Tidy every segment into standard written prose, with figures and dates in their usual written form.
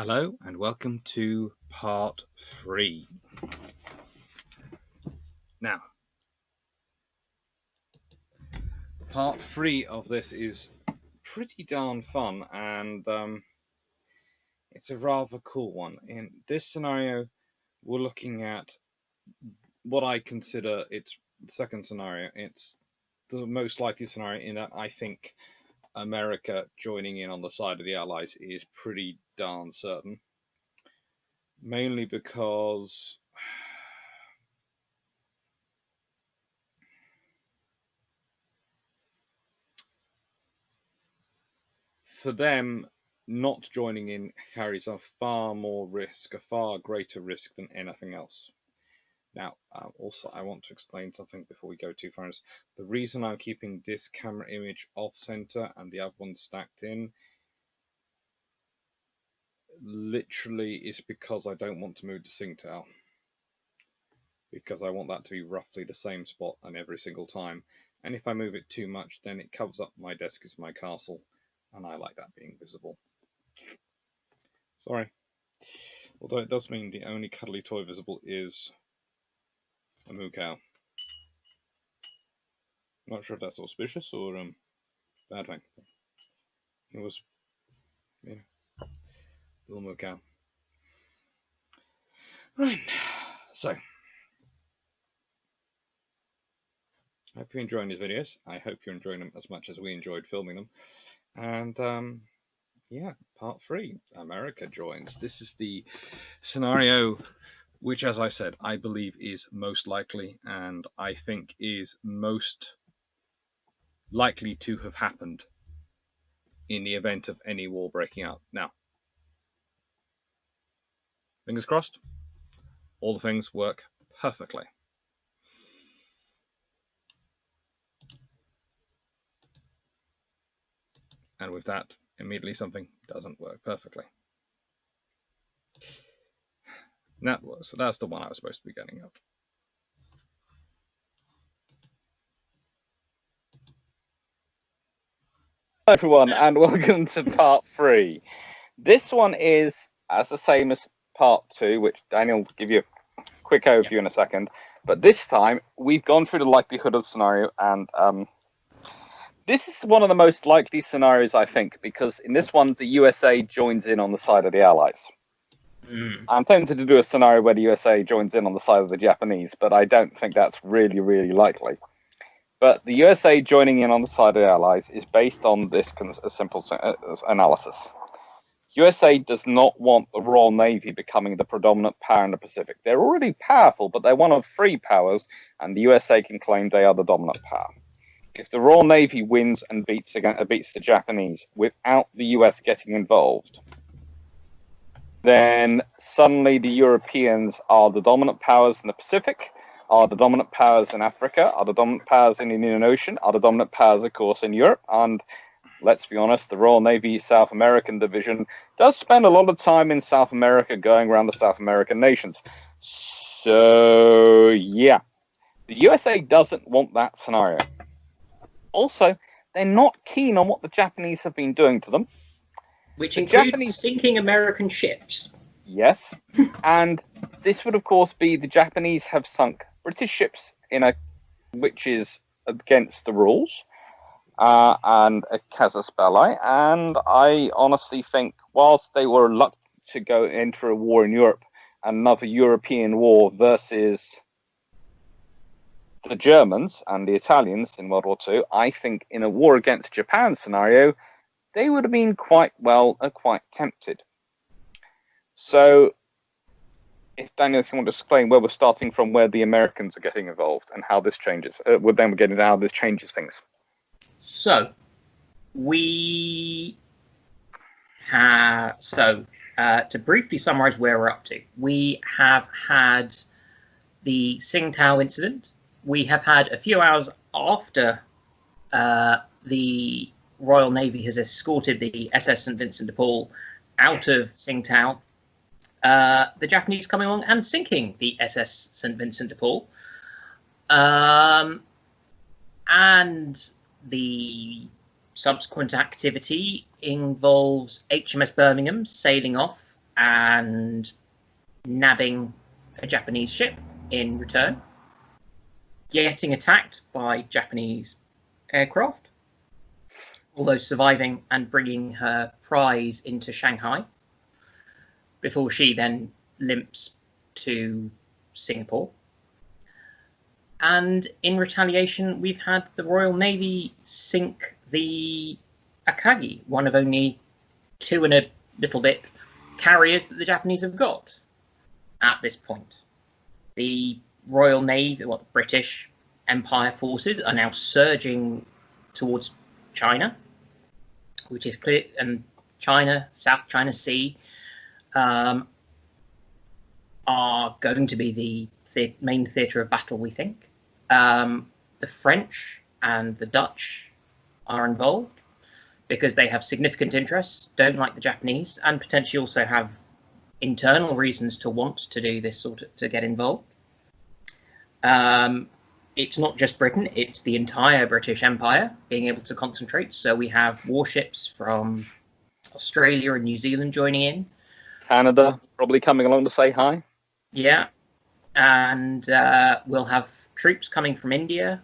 Hello and welcome to part 3. Now, part 3 of this is pretty darn fun and it's a rather cool one. In this scenario, we're looking at what I consider its second scenario. It's the most likely scenario in that I think America joining in on the side of the Allies is pretty darn certain. Mainly because for them, not joining in carries a far more risk, a far greater risk than anything else. Now, also, I want to explain something before we go too far. The reason I'm keeping this camera image off center and the other one stacked in literally is because I don't want to move the Tsingtao. Because I want that to be roughly the same spot on every single time. And if I move it too much, then it covers up my desk as my castle, and I like that being visible. Sorry. Although it does mean the only cuddly toy visible is a moo cow. Not sure if that's auspicious or bad thing. It was, little moo cow. Right, so I hope you're enjoying these videos. I hope you're enjoying them as much as we enjoyed filming them. And yeah, part 3, America joins. This is the scenario which, as I said, I believe is most likely and I think is most likely to have happened in the event of any war breaking out. Now, fingers crossed, all the things work perfectly. And with that, immediately something doesn't work perfectly. So that's the one I was supposed to be getting at. Hello everyone and welcome to part 3. This one is as the same as part 2, which Daniel will give you a quick overview in a second. But this time we've gone through the likelihood of the scenario, and this is one of the most likely scenarios, I think, because in this one the USA joins in on the side of the Allies. I'm tempted to do a scenario where the USA joins in on the side of the Japanese, but I don't think that's really likely. But the USA joining in on the side of the Allies is based on this simple analysis. USA does not want the Royal Navy becoming the predominant power in the Pacific. They're already powerful, but they're one of 3 powers, and the USA can claim they are the dominant power. If the Royal Navy wins and beats the Japanese without the US getting involved, then suddenly the Europeans are the dominant powers in the Pacific, are the dominant powers in Africa, are the dominant powers in the Indian Ocean, are the dominant powers, of course, in Europe. And let's be honest, the Royal Navy South American Division does spend a lot of time in South America going around the South American nations. So, yeah, the USA doesn't want that scenario. Also, they're not keen on what the Japanese have been doing to them. Which includes sinking American ships. Yes, and this would, of course, be the Japanese have sunk British ships which is against the rules, and a casus belli. And I honestly think, whilst they were reluctant to go enter a war in Europe, another European war versus the Germans and the Italians in World War II, I think in a war against Japan scenario, they would have been quite tempted. So, if Daniel, if you want to explain where we're starting from, where the Americans are getting involved, and how this changes, then we're getting into how this changes things. So, we have to briefly summarize where we're up to. We have had the Tsingtao incident. We have had a few hours after the Royal Navy has escorted the SS St. Vincent de Paul out of Tsingtao, the Japanese coming along and sinking the SS St. Vincent de Paul. And the subsequent activity involves HMS Birmingham sailing off and nabbing a Japanese ship in return, getting attacked by Japanese aircraft, although surviving and bringing her prize into Shanghai before she then limps to Singapore. And in retaliation, we've had the Royal Navy sink the Akagi, one of only 2 and a little bit carriers that the Japanese have got at this point. The Royal Navy, the British Empire forces, are now surging towards China, which is clear, and China, South China Sea, are going to be the main theatre of battle, we think. The French and the Dutch are involved because they have significant interests, don't like the Japanese, and potentially also have internal reasons to want to do this to get involved. It's not just Britain, it's the entire British Empire being able to concentrate. So we have warships from Australia and New Zealand joining in. Canada probably coming along to say hi. Yeah. And we'll have troops coming from India,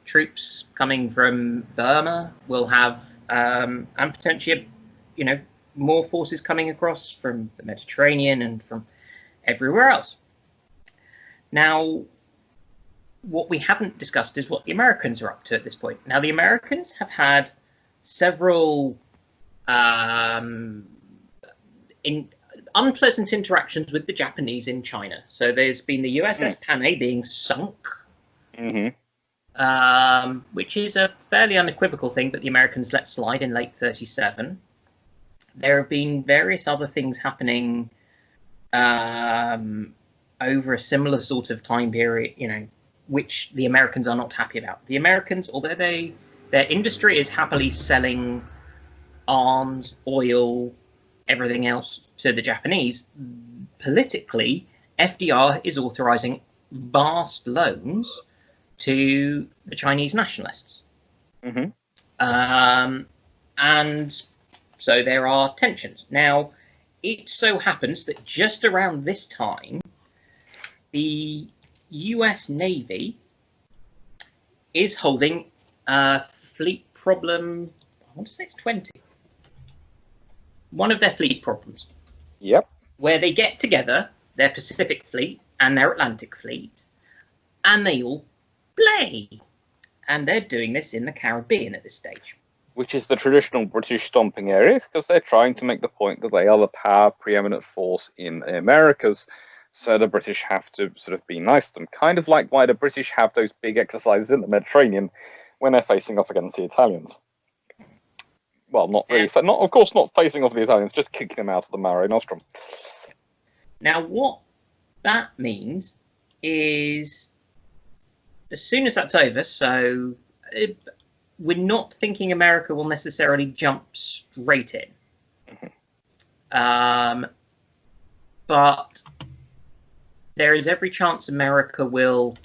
troops coming from Burma. We'll have, and potentially, more forces coming across from the Mediterranean and from everywhere else. Now, what we haven't discussed is what the Americans are up to at this point. Now, the Americans have had several unpleasant interactions with the Japanese in China. So there's been the USS Panay being sunk, which is a fairly unequivocal thing, but the Americans let slide in late 1937. There have been various other things happening over a similar sort of time period, which the Americans are not happy about. The Americans, although their industry is happily selling arms, oil, everything else to the Japanese, politically, FDR is authorizing vast loans to the Chinese nationalists. And so there are tensions. Now, it so happens that just around this time, the US Navy is holding a fleet problem. I want to say it's 20. One of their fleet problems. Yep. Where they get together, their Pacific Fleet and their Atlantic Fleet, and they all play. And they're doing this in the Caribbean at this stage. Which is the traditional British stomping area, because they're trying to make the point that they are the power preeminent force in the Americas. So the British have to sort of be nice to them. Kind of like why the British have those big exercises in the Mediterranean when they're facing off against the Italians. Well, not really. Of course, not facing off the Italians, just kicking them out of the Mare Nostrum. Now, what that means is, as soon as that's over, so we're not thinking America will necessarily jump straight in. But there is every chance America will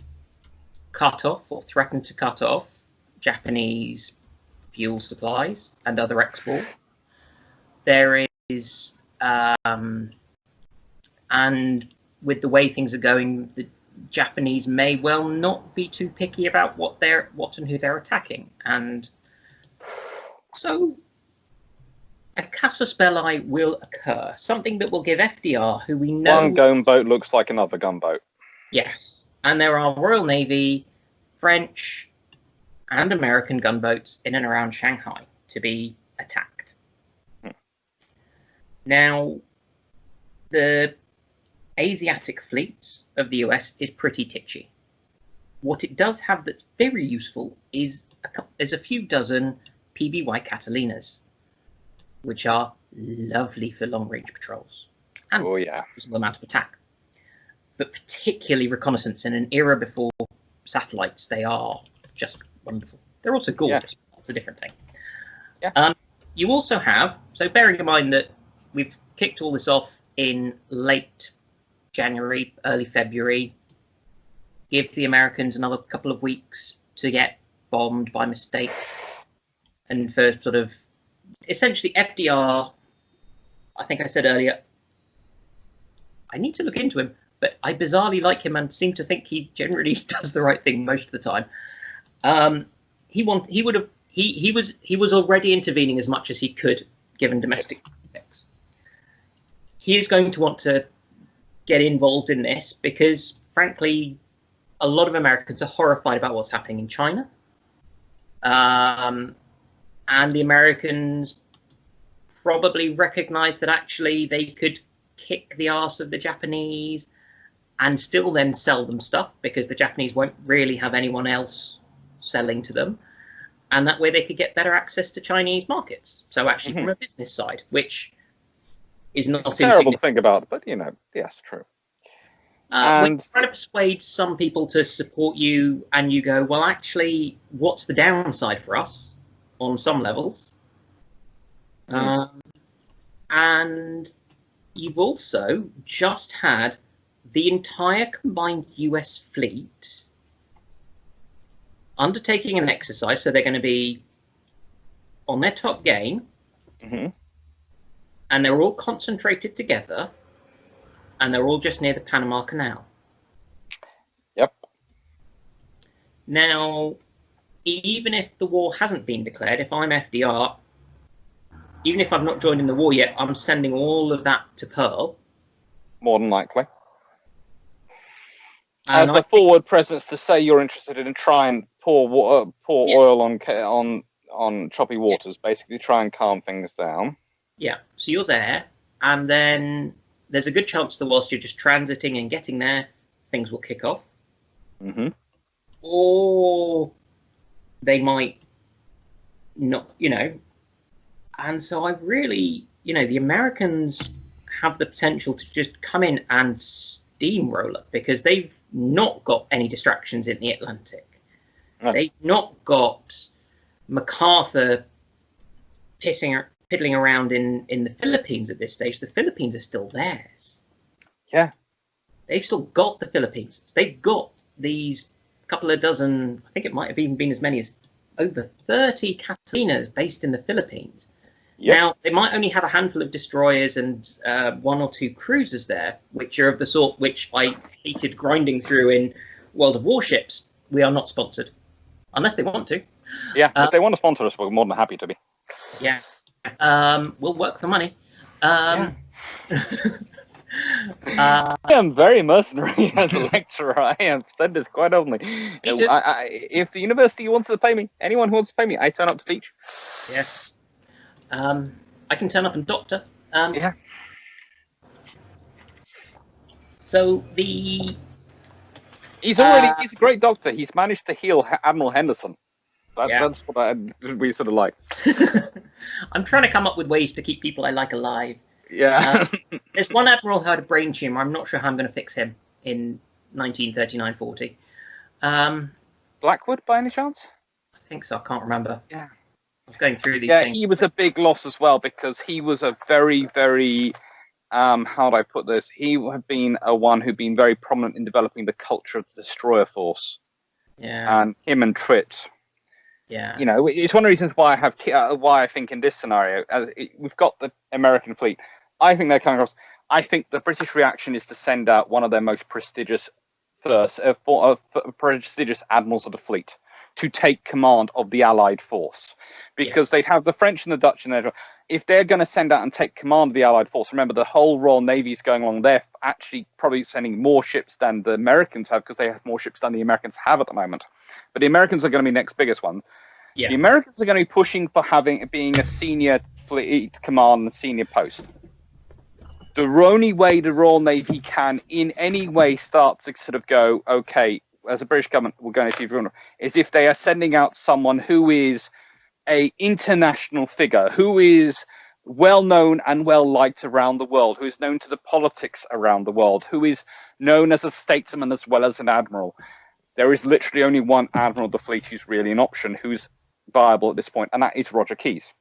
cut off or threaten to cut off Japanese fuel supplies and other export. There is, and with the way things are going, the Japanese may well not be too picky about what and who they're attacking, and so a casus belli will occur. Something that will give FDR, who we know, one gunboat looks like another gunboat. Yes, and there are Royal Navy, French, and American gunboats in and around Shanghai to be attacked. Now, the Asiatic fleet of the US is pretty titchy. What it does have that's very useful is a few dozen PBY Catalinas, which are lovely for long-range patrols and a reasonable amount of attack. But particularly reconnaissance in an era before satellites, they are just wonderful. They're also gorgeous. Yeah. That's a different thing. Yeah. You also have, so bearing in mind that we've kicked all this off in late January, early February, give the Americans another couple of weeks to get bombed by mistake, and for sort of essentially FDR, I think I said earlier, I need to look into him, but I bizarrely like him and seem to think he generally does the right thing most of the time. He was already intervening as much as he could, given domestic politics. He is going to want to get involved in this because, frankly, a lot of Americans are horrified about what's happening in China. And the Americans probably recognize that actually they could kick the arse of the Japanese and still then sell them stuff because the Japanese won't really have anyone else selling to them. And that way they could get better access to Chinese markets. So actually from a business side, which is not terrible to think about, but yes, true. When you're trying to persuade some people to support you and you go, well, actually, what's the downside for us on some levels? And you've also just had the entire combined US fleet undertaking an exercise, so they're going to be on their top game, and they're all concentrated together, and they're all just near the Panama Canal. Yep. Now, even if the war hasn't been declared, if I'm FDR, even if I've not joined in the war yet, I'm sending all of that to Pearl. More than likely. As a forward presence to say you're interested in try and pour oil on choppy waters, basically try and calm things down. Yeah, so you're there, and then there's a good chance that whilst you're just transiting and getting there, things will kick off. Or they might not, And so I really, the Americans have the potential to just come in and steamroll it because they've not got any distractions in the Atlantic. No. They've not got MacArthur piddling around in the Philippines at this stage. The Philippines are still theirs. Yeah. They've still got the Philippines. They've got these couple of dozen, I think it might have even been as many as over 30 Catalinas based in the Philippines. Yep. Now, they might only have a handful of destroyers and one or two cruisers there, which are of the sort which I hated grinding through in World of Warships. We are not sponsored, unless they want to. Yeah, if they want to sponsor us, we're more than happy to be. Yeah. We'll work for money. I am very mercenary as a lecturer. I have said this quite openly. If the university wants to pay me, anyone who wants to pay me, I turn up to teach. Yeah. I can turn up and doctor. Yeah. So he's a great doctor. He's managed to heal Admiral Henderson. That's what we sort of like. I'm trying to come up with ways to keep people I like alive. Yeah. There's one admiral who had a brain tumor. I'm not sure how I'm going to fix him in 1939-40. Blackwood, by any chance? I think so. I can't remember. Yeah. I was going through these things. Yeah, he was a big loss as well because he was a very, very, how do I put this? He had been one who'd been very prominent in developing the culture of the destroyer force. Yeah. And him and Tritt. Yeah. It's one of the reasons why I think in this scenario, we've got the American fleet. I think they're coming across. I think the British reaction is to send out one of their most prestigious prestigious admirals of the fleet to take command of the Allied force, because they'd have the French and the Dutch in there. If they're going to send out and take command of the Allied force, remember the whole Royal Navy is going along. They're actually probably sending more ships than the Americans have because they have more ships than the Americans have at the moment. But the Americans are going to be next biggest one. Yeah. The Americans are going to be pushing for being a senior fleet command and senior post. The only way the Royal Navy can in any way start to sort of go, okay, as a British government, we're going to achieve is if they are sending out someone who is a international figure, who is well known and well liked around the world, who is known to the politics around the world, who is known as a statesman as well as an admiral. There is literally only one admiral of the fleet who's really an option, who's viable at this point, and that is Roger Keyes.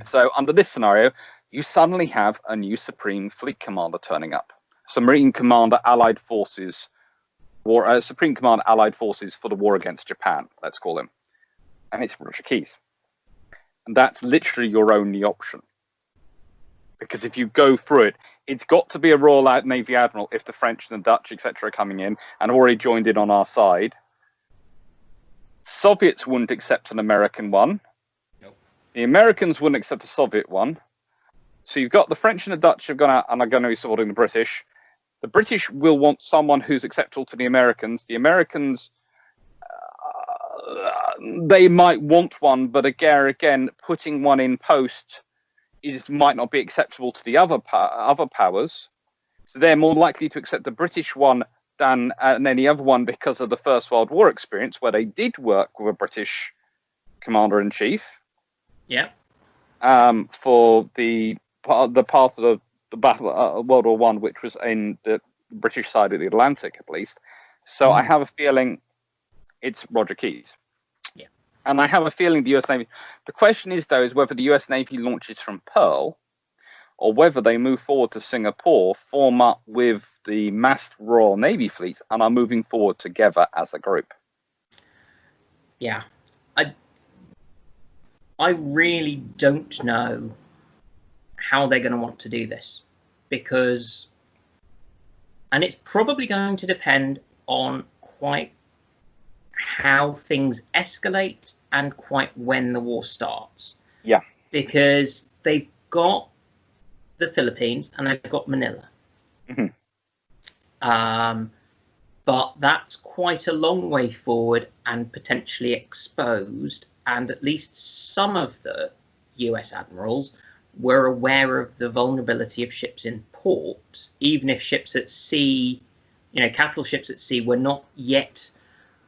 So under this scenario, you suddenly have a new Supreme Fleet Commander turning up. Supreme Commander Allied Forces, Supreme Command Allied Forces for the war against Japan, let's call him. And it's Roger Keyes. And that's literally your only option. Because if you go through it, it's got to be a Royal Navy Admiral if the French and the Dutch, etc., are coming in and already joined in on our side. Soviets wouldn't accept an American one. Nope. The Americans wouldn't accept a Soviet one. So you've got the French and the Dutch have gone out and are going to be supporting the British. The British will want someone who's acceptable to the Americans. The Americans, they might want one, but again, putting one in post might not be acceptable to the other powers. So they're more likely to accept the British one than any other one because of the First World War experience, where they did work with a British commander-in-chief. Yeah. For the part of the battle, World War One, which was in the British side of the Atlantic, at least. So I have a feeling it's Roger Keyes. Yeah. And I have a feeling the US Navy. The question is, though, is whether the US Navy launches from Pearl, or whether they move forward to Singapore, form up with the massed Royal Navy fleet, and are moving forward together as a group. Yeah. I really don't know how they're going to want to do this, because, and it's probably going to depend on quite how things escalate and quite when the war starts. Yeah. Because they've got the Philippines and they've got Manila. But that's quite a long way forward and potentially exposed, and at least some of the US admirals were aware of the vulnerability of ships in port, even if ships at sea, capital ships at sea, were not yet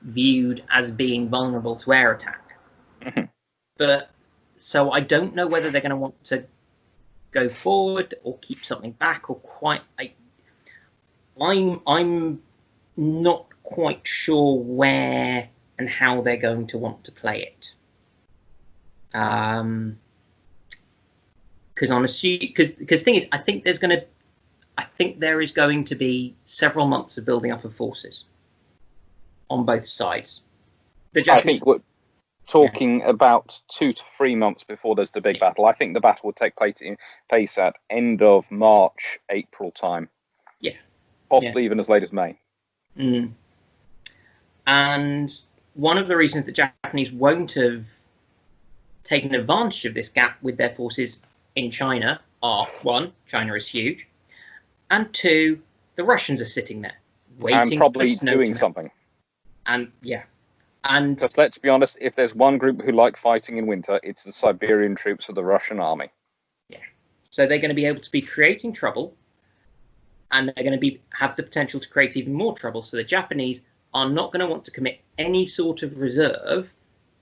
viewed as being vulnerable to air attack. But so I don't know whether they're going to want to go forward or keep something back, or quite. I'm not quite sure where and how they're going to want to play it. Because thing is, I think there is going to be several months of building up of forces on both sides. I think we're talking about 2 to 3 months before there's the big battle. I think the battle will take place at end of March, April time. Yeah. Possibly even as late as May. And one of the reasons the Japanese won't have taken advantage of this gap with their forces in China are, one, China is huge, and two, the Russians are sitting there waiting and probably for snow doing to something. And and because let's be honest, if there's one group who like fighting in winter, it's the Siberian troops of the Russian army. Yeah, so they're going to be able to be creating trouble, and they're going to have the potential to create even more trouble. So the Japanese are not going to want to commit any sort of reserve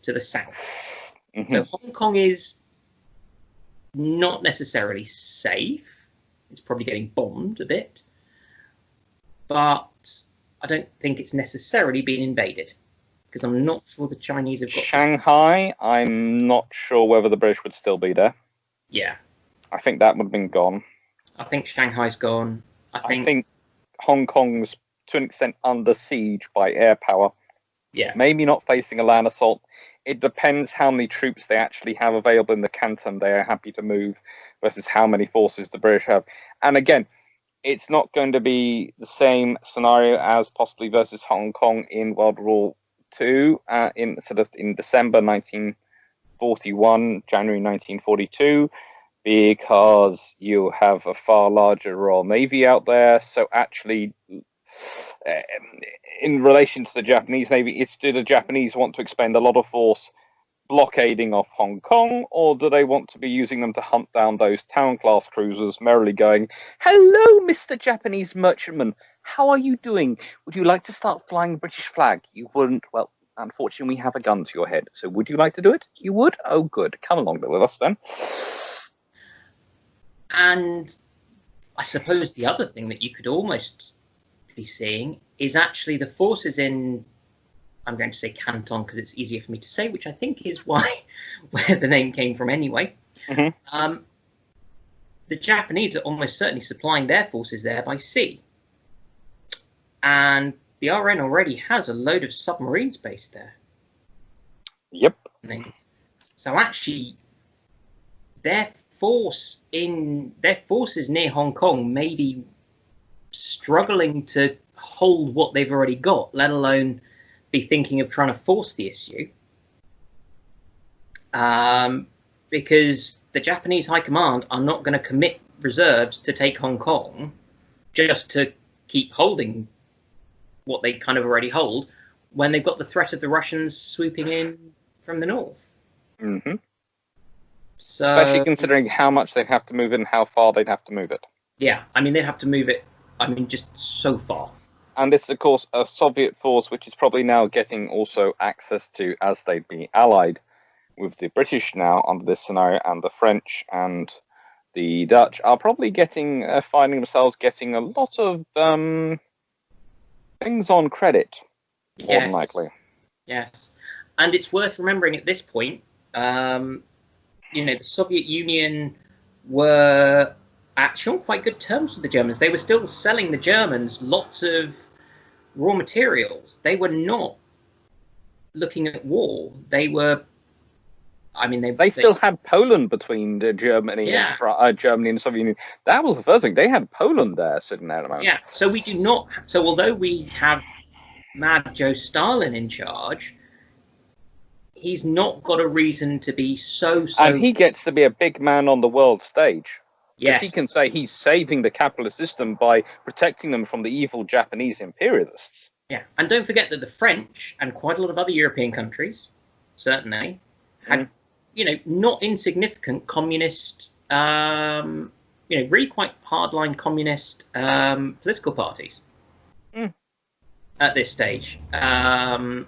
to the south. So Hong Kong is not necessarily safe. It's probably getting bombed a bit, but I don't think it's necessarily been invaded, because I'm not sure the Chinese have got Shanghai. I'm not sure whether the British would still be there. Yeah, I think that would have been gone. I think Shanghai's gone. I think Hong Kong's to an extent under siege by air power. Yeah, maybe not facing a land assault. It depends how many troops they actually have available in the Canton they are happy to move versus how many forces the British have. And again, it's not going to be the same scenario as possibly versus Hong Kong in World War II in December 1941, January 1942, because you have a far larger Royal Navy out there. So actually, in relation to the Japanese Navy, do the Japanese want to expend a lot of force blockading off Hong Kong, or do they want to be using them to hunt down those town-class cruisers, merrily going, "Hello, Mr. Japanese merchantman, how are you doing? Would you like to start flying the British flag? You wouldn't? Well, unfortunately, we have a gun to your head. So would you like to do it? You would? Oh, good. Come along with us, then." And I suppose the other thing that you could almost be seeing is actually the forces in, I'm going to say Canton because it's easier for me to say, which I think is where the name came from anyway. Mm-hmm. The Japanese are almost certainly supplying their forces there by sea. And the RN already has a load of submarines based there. Yep. So actually, their forces near Hong Kong may be struggling to hold what they've already got, let alone be thinking of trying to force the issue. Because the Japanese High Command are not going to commit reserves to take Hong Kong just to keep holding what they kind of already hold when they've got the threat of the Russians swooping in from the north. Mm-hmm. So, especially considering how much they'd have to move it and how far they'd have to move it. Yeah, I mean, they'd have to move it, just so far. And it's, of course, a Soviet force which is probably now getting also access to, as they'd be allied with the British now under this scenario, and the French and the Dutch are probably finding themselves getting a lot of things on credit, more than likely. Yes. And it's worth remembering at this point, the Soviet Union were actually on quite good terms with the Germans. They were still selling the Germans lots of raw materials. They were not looking at war. They were, they still had Poland between Germany and Germany and the Soviet Union. That was the first thing. They had Poland there sitting there at the moment. Yeah. So we do not. So although we have Mad Joe Stalin in charge, he's not got a reason to be so. And he gets to be a big man on the world stage. Yes. He can say he's saving the capitalist system by protecting them from the evil Japanese imperialists. Yeah, and don't forget that the French and quite a lot of other European countries, certainly, had, not insignificant communist, really quite hardline communist political parties at this stage. And,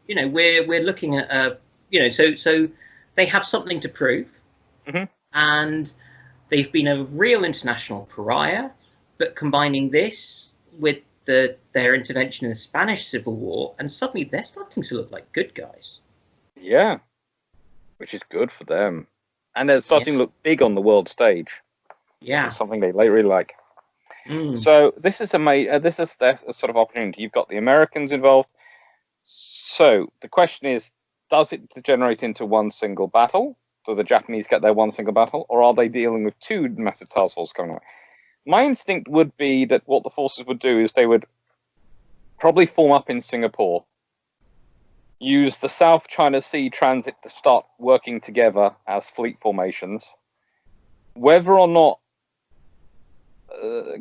we're looking at, so they have something to prove. Mm-hmm. And they've been a real international pariah, but combining this with their intervention in the Spanish Civil War, and suddenly they're starting to look like good guys. Yeah, which is good for them. And they're starting to look big on the world stage. Yeah. Something they really like. So this is their sort of opportunity. You've got the Americans involved. So the question is, does it degenerate into one single battle? Do the Japanese get their one single battle, or are they dealing with two massive task forces coming away? My instinct would be that what the forces would do is they would probably form up in Singapore, use the South China Sea transit to start working together as fleet formations. Whether or not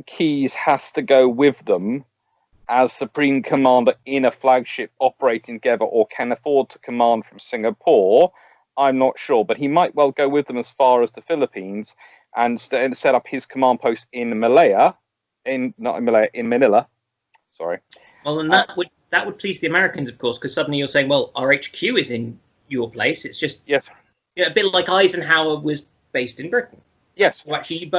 Keyes has to go with them as Supreme Commander in a flagship operating together, or can afford to command from Singapore, I'm not sure, but he might well go with them as far as the Philippines and set up his command post in Manila. Sorry. Well, and that would please the Americans, of course, because suddenly you're saying, well, our HQ is in your place. It's just yes, a bit like Eisenhower was based in Britain. Yes. So actually,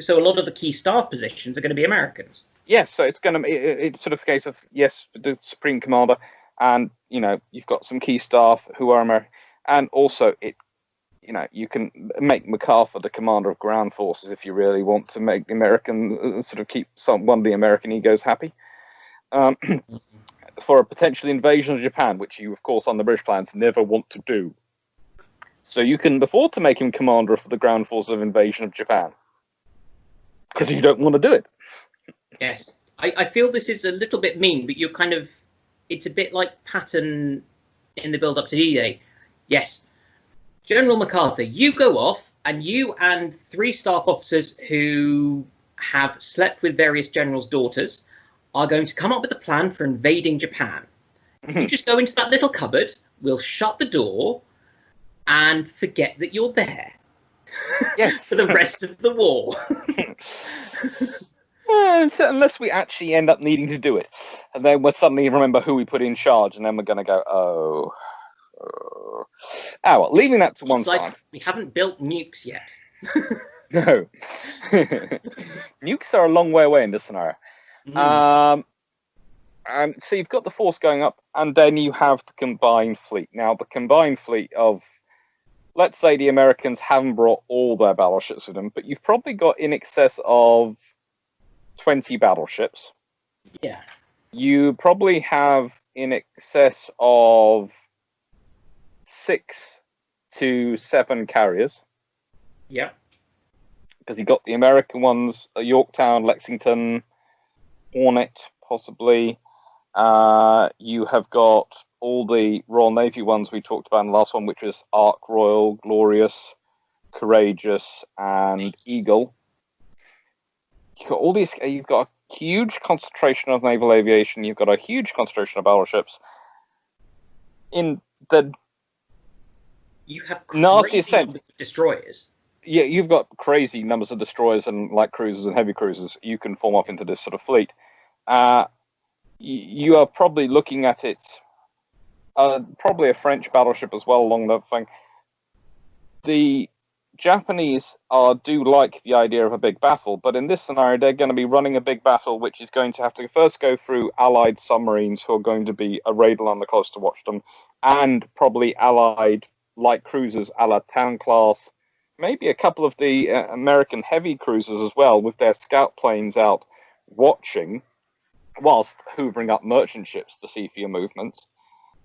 so a lot of the key staff positions are going to be Americans. Yes, so it's going to it's sort of a case of the Supreme Commander, and you've got some key staff who are American. And also, you can make MacArthur the commander of ground forces if you really want to make the American sort of keep one of the American egos happy. For a potential invasion of Japan, which you, of course, on the British plans never want to do. So you can afford to make him commander of the ground forces of invasion of Japan, because you don't want to do it. Yes, I feel this is a little bit mean, but it's a bit like Patton in the build-up to D-Day. Yes, General MacArthur, you go off, and you and 3 staff officers who have slept with various generals' daughters are going to come up with a plan for invading Japan. You just go into that little cupboard, we'll shut the door, and forget that you're there. Yes. For the rest of the war. Unless we actually end up needing to do it. And then we'll suddenly remember who we put in charge, and then we're going to go, well, leaving that to one side. We haven't built nukes yet. No. Nukes are a long way away in this scenario. And so you've got the force going up, and then you have the combined fleet. Now, the combined fleet of, let's say the Americans haven't brought all their battleships with them, but you've probably got in excess of 20 battleships. Yeah. You probably have in excess of 6 to 7 carriers. Yeah. Because you got the American ones, Yorktown, Lexington, Hornet, possibly. You have got all the Royal Navy ones we talked about in the last one, which was Ark Royal, Glorious, Courageous, and Eagle. You've got all these. You've got a huge concentration of naval aviation. You've got a huge concentration of battleships. In the You have nastiest crazy sense, numbers of destroyers. yeah, you've got crazy numbers of destroyers and light cruisers and heavy cruisers. You can form up into this sort of fleet. You are probably looking at it. Probably a French battleship as well along that thing. The Japanese do like the idea of a big battle, but in this scenario, they're going to be running a big battle, which is going to have to first go through Allied submarines who are going to be arrayed along the coast to watch them, and probably Allied light cruisers a la Town class, maybe a couple of the American heavy cruisers as well, with their scout planes out watching, whilst hoovering up merchant ships to see for your movements.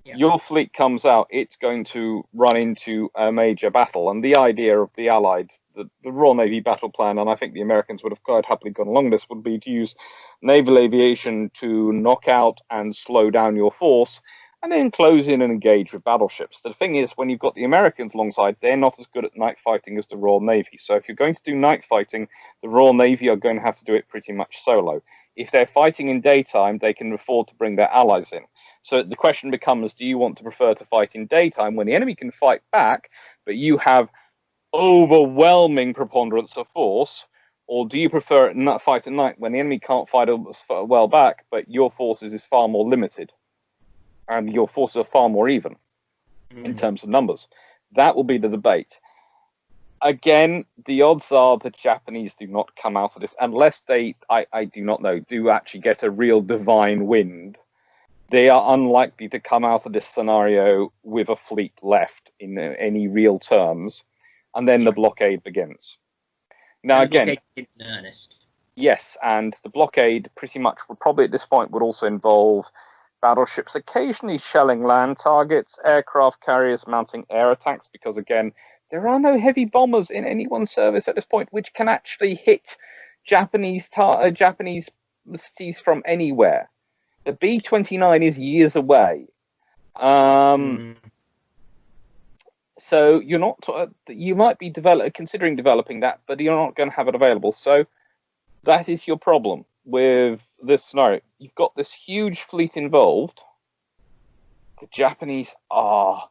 Yeah. Your fleet comes out, it's going to run into a major battle. And the idea of the Allied, the Royal Navy battle plan, and I think the Americans would have quite happily gone along this, would be to use naval aviation to knock out and slow down your force, and then close in and engage with battleships. The thing is, when you've got the Americans alongside, they're not as good at night fighting as the Royal Navy. So if you're going to do night fighting, the Royal Navy are going to have to do it pretty much solo. If they're fighting in daytime, they can afford to bring their allies in. So the question becomes, do you want to prefer to fight in daytime when the enemy can fight back, but you have overwhelming preponderance of force, or do you prefer not fight at night when the enemy can't fight well back, but your forces is far more limited, and your forces are far more even in terms of numbers? That will be the debate. Again, the odds are the Japanese do not come out of this unless they, I do not know, do actually get a real divine wind. They are unlikely to come out of this scenario with a fleet left in any real terms, and then the blockade begins. Now, and again, blockade begins in earnest. Yes, and the blockade pretty much would probably at this point would also involve battleships occasionally shelling land targets, aircraft carriers mounting air attacks, because again, there are no heavy bombers in anyone's service at this point which can actually hit Japanese cities from anywhere. The B-29 is years away. So you're not. You might be considering developing that, but you're not going to have it available. So that is your problem with this scenario. You've got this huge fleet involved. The Japanese are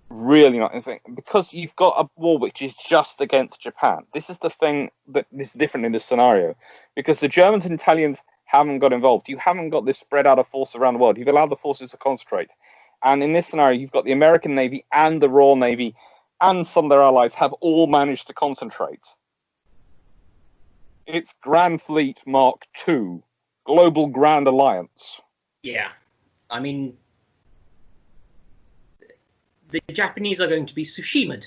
really not, because you've got a war which is just against Japan. This is the thing that is different in this scenario, because the Germans and Italians haven't got involved. You haven't got this spread out of force around the world. You've allowed the forces to concentrate. And in this scenario, you've got the American Navy and the Royal Navy and some of their allies have all managed to concentrate. It's Grand Fleet Mark II, Global Grand Alliance. Yeah, I mean, the Japanese are going to be Tsushima'd.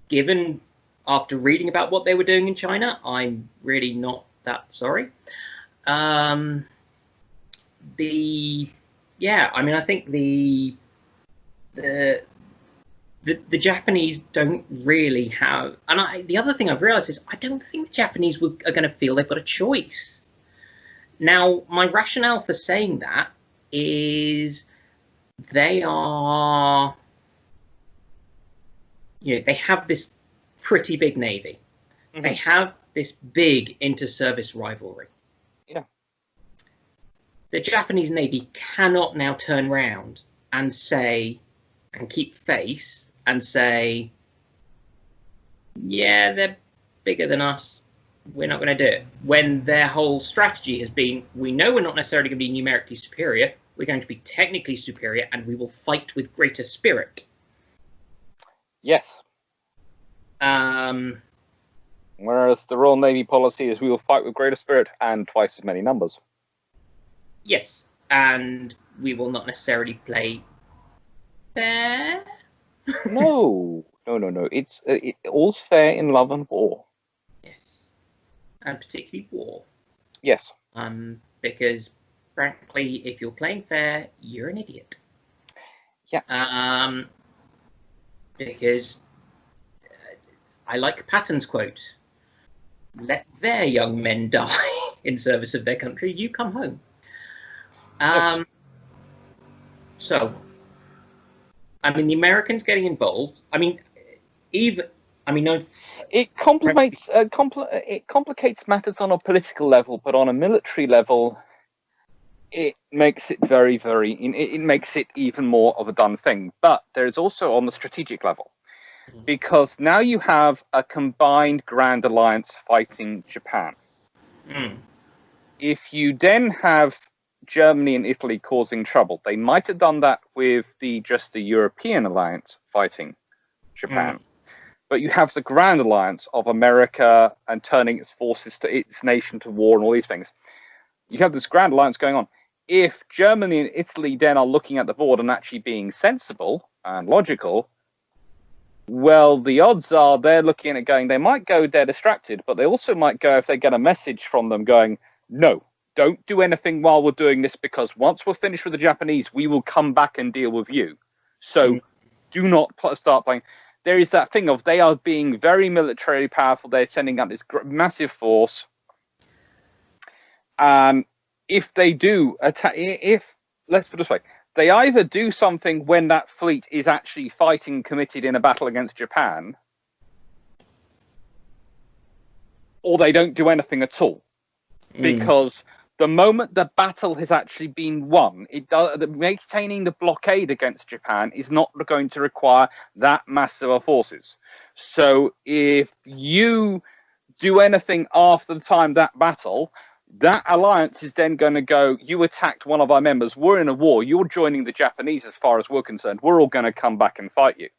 Given after reading about what they were doing in China, I'm really not that sorry. I think the Japanese don't really have, and the other thing I've realized is I don't think the Japanese are going to feel they've got a choice. Now, my rationale for saying that is they are, they have this pretty big navy. Mm-hmm. They have this big inter-service rivalry. Yeah. The Japanese Navy cannot now turn around and say, and keep face and say, yeah, they're bigger than us, we're not going to do it. When their whole strategy has been, we know we're not necessarily going to be numerically superior, we're going to be technically superior, and we will fight with greater spirit. Yes. Whereas the Royal Navy policy is we will fight with greater spirit and twice as many numbers. Yes, and we will not necessarily play fair. No. It's all's fair in love and war. Yes, and particularly war. Yes. Because frankly, if you're playing fair, you're an idiot. Yeah. Because I like Patton's quote: "Let their young men die in service of their country. You come home." Yes. So, I mean, the Americans getting involved. I mean, no. It complicates matters on a political level, but on a military level, it makes it very, very. It makes it even more of a done thing. But there is also on the strategic level, because now you have a combined Grand Alliance fighting Japan. If you then have Germany and Italy causing trouble, they might have done that with just the European alliance fighting Japan. But you have the Grand Alliance of America and turning its forces to its nation to war and all these things. You have this Grand Alliance going on. If Germany and Italy then are looking at the board and actually being sensible and logical, well, the odds are they're looking at it going, they might go, they're distracted, but they also might go if they get a message from them going, no, don't do anything while we're doing this, because once we're finished with the Japanese, we will come back and deal with you. So do not start playing. There is that thing of they are being very militarily powerful. They're sending out this massive force. If they do attack, let's put it this way, they either do something when that fleet is actually fighting committed in a battle against Japan, or they don't do anything at all. Because the moment the battle has actually been won, maintaining the blockade against Japan is not going to require that massive of forces. So if you do anything after the time that battle, that alliance is then going to go, you attacked one of our members, we're in a war, you're joining the Japanese as far as we're concerned, we're all going to come back and fight you.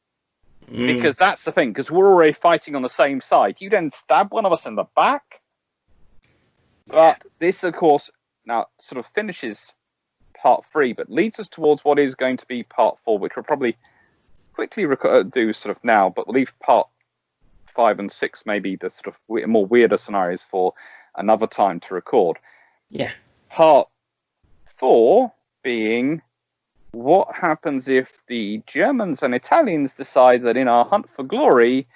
Because that's the thing, because we're already fighting on the same side. You then stab one of us in the back. But this, of course, now sort of finishes part 3, but leads us towards what is going to be part 4, which we'll probably quickly do sort of now, but we'll leave part 5 and 6, maybe the sort of more weirder scenarios, for another time to record. Yeah. Part 4 being what happens if the Germans and Italians decide that in our hunt for glory,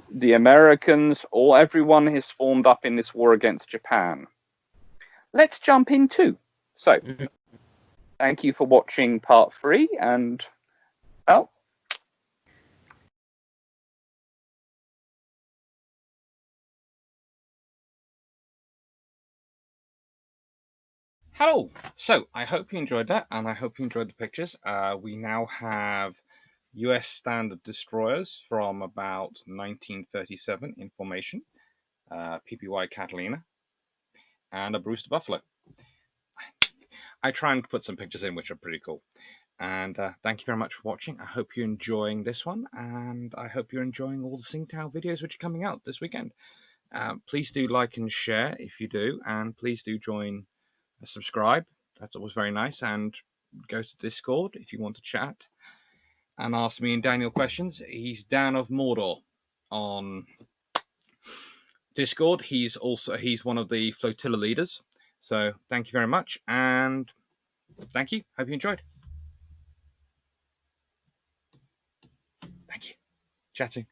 the Americans or everyone is formed up in this war against Japan. Let's jump in too. So, thank you for watching part 3, and well. Hello! So, I hope you enjoyed that, and I hope you enjoyed the pictures. We now have US standard destroyers from about 1937 in formation, PPY Catalina, and a Brewster Buffalo. I try and put some pictures in which are pretty cool. And thank you very much for watching. I hope you're enjoying this one, and I hope you're enjoying all the Tsingtao videos which are coming out this weekend. Please do like and share if you do, and please do subscribe. That's always very nice. And go to Discord if you want to chat and ask me and Daniel questions. He's Dan of Mordor on Discord. He's one of the flotilla leaders. So thank you very much, and thank you. Hope you enjoyed. Thank you. Chat soon.